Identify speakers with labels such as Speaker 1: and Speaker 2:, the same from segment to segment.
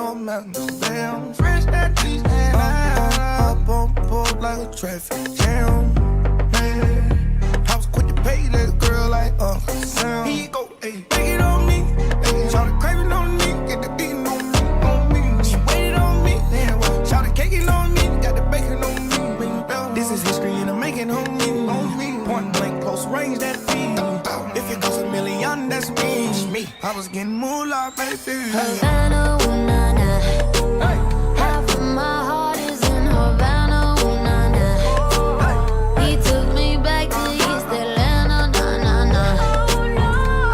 Speaker 1: no mountain down. Fresh that cheese and up on board like a traffic jam. Man, I was quick to pay that girl like Uncle Sam. Here you go, ayy, take it on me. Shout the craving on me, get the beating on me. She waited on me, then shout the caking on me, got the bacon on me. This is history and I'm making on me. Point blank, close range, that feed. If it goes a million, that's me. I was getting moolah, baby.
Speaker 2: Havana, ooh, nah, nah. Half of my heart is in Havana, ooh, nah, nah. He took me back to East Atlanta, nah, nah, nah.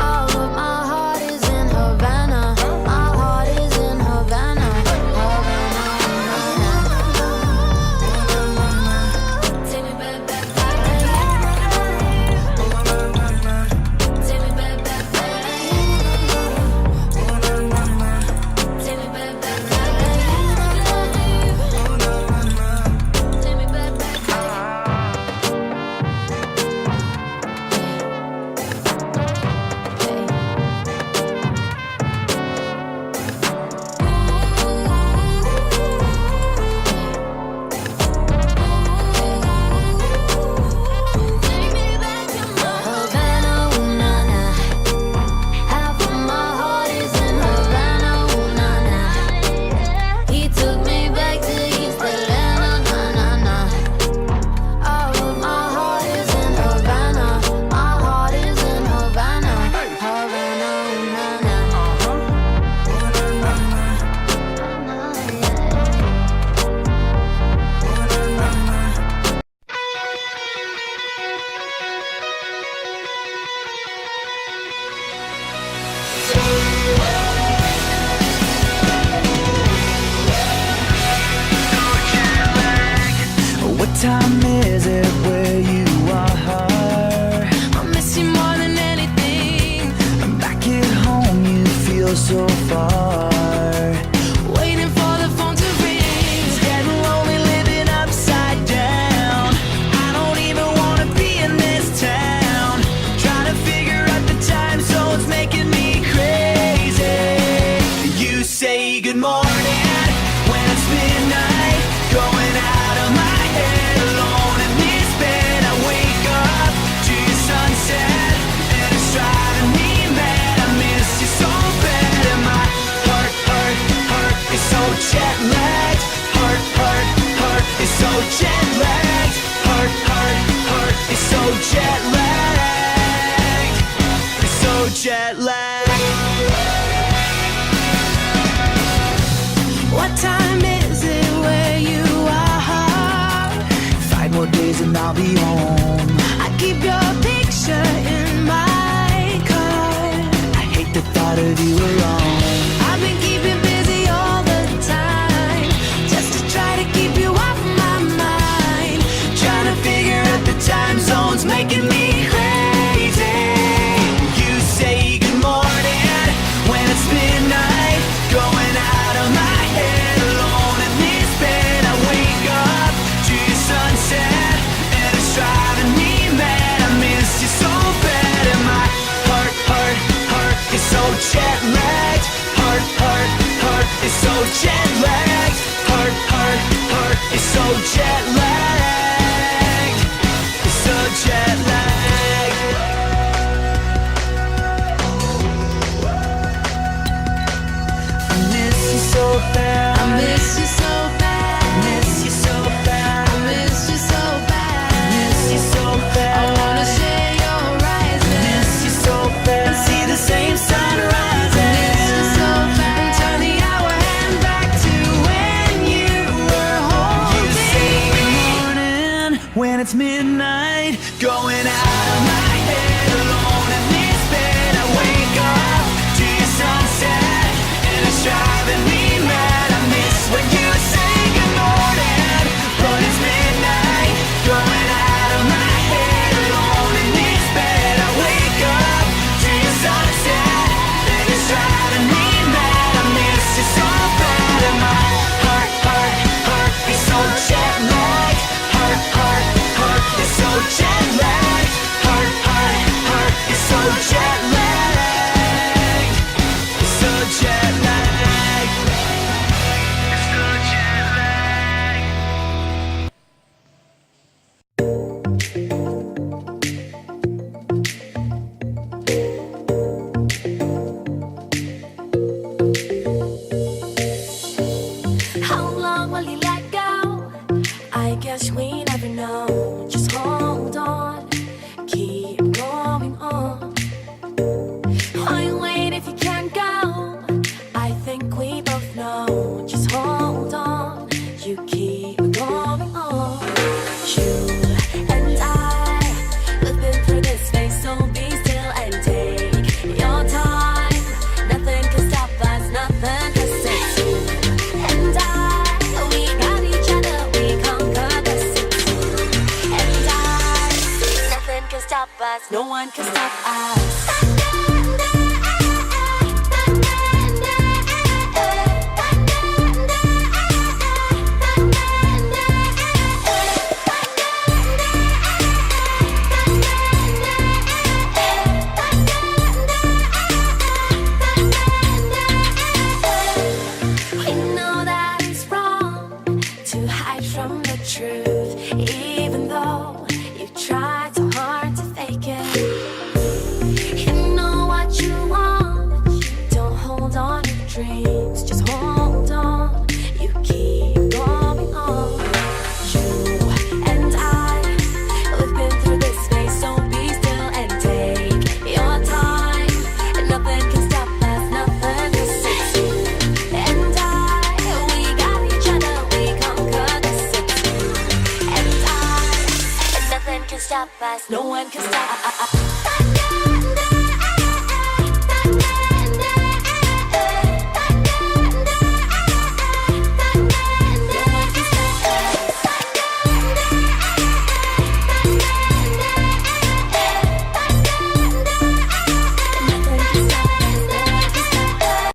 Speaker 2: All of my heart is in Havana. My heart is in Havana. Havana, ooh, nah, nah. Take me back, back, back. Take me back, back, back.
Speaker 3: What time is it where you are?
Speaker 2: I miss you more than anything.
Speaker 3: Back at home you feel so far.
Speaker 2: Waiting for the phone to ring.
Speaker 3: It's getting lonely living upside down. I don't even wanna be in this town. Trying to figure out the time zones making me crazy. You say good morning when it's midnight, going out of my head alone in this bed. I wake up to your sunset and it's driving me mad. I miss you so bad and my heart is so jet lagged. Heart is so jet lagged. Heart is so jet lagged. It's so jet lagged.
Speaker 2: What time is it where you are?
Speaker 3: 5 more days and I'll be home.
Speaker 2: I keep your picture in my car.
Speaker 3: I hate the thought of you alone.
Speaker 2: I've been keeping busy all the time, just to try to keep you off my mind.
Speaker 3: Trying to figure out the time zones making me crazy. You say good morning when it's midnight, going out of my head alone in this bed. I wake up to your sunset and it's driving me mad. I miss you so bad and my heart is so jet lagged. Heart is so jet lagged. Heart is so jet lagged. It's so jet lagged. I miss you so bad.
Speaker 2: I miss you so bad.
Speaker 3: Miss you so bad.
Speaker 2: I miss you so bad.
Speaker 3: Miss you so bad.
Speaker 2: I wanna share your rising.
Speaker 3: Miss you so bad. And see the same sun rising.
Speaker 2: Miss you so bad. And turn the hour hand back to when you were holding
Speaker 3: You say good
Speaker 2: me.
Speaker 3: morning when it's midnight, going out of my head alone in this bed. I wake up to your sunset and it's driving me mad. I miss when you say good morning, but it's midnight, going out of my head alone in this bed. I wake up to your sunset and it's driving me mad. I miss you so bad and my heart is so jet lagged. Heart is so jet lagged. Heart
Speaker 2: we never know. Just hold on, keep going on. Why wait if you can't go? I think we both know. Just hold on, you keep going on. You and I, we've been through this phase, so be still and take your time. Nothing can stop us, nothing can save you and I. We got each other, we conquer the city. And I, nothing can stop us, no one can stop us. We know that it's wrong to hide from the truth, even though you try so hard to fake it. You know what you want, don't hold on to dreams, just hold on, you keep going on. You and I, we've been through this phase, so be still and take your time. Nothing can stop us, nothing can save you and I. We got each other, we conquer the city and I. Nothing can stop us, no one can stop us.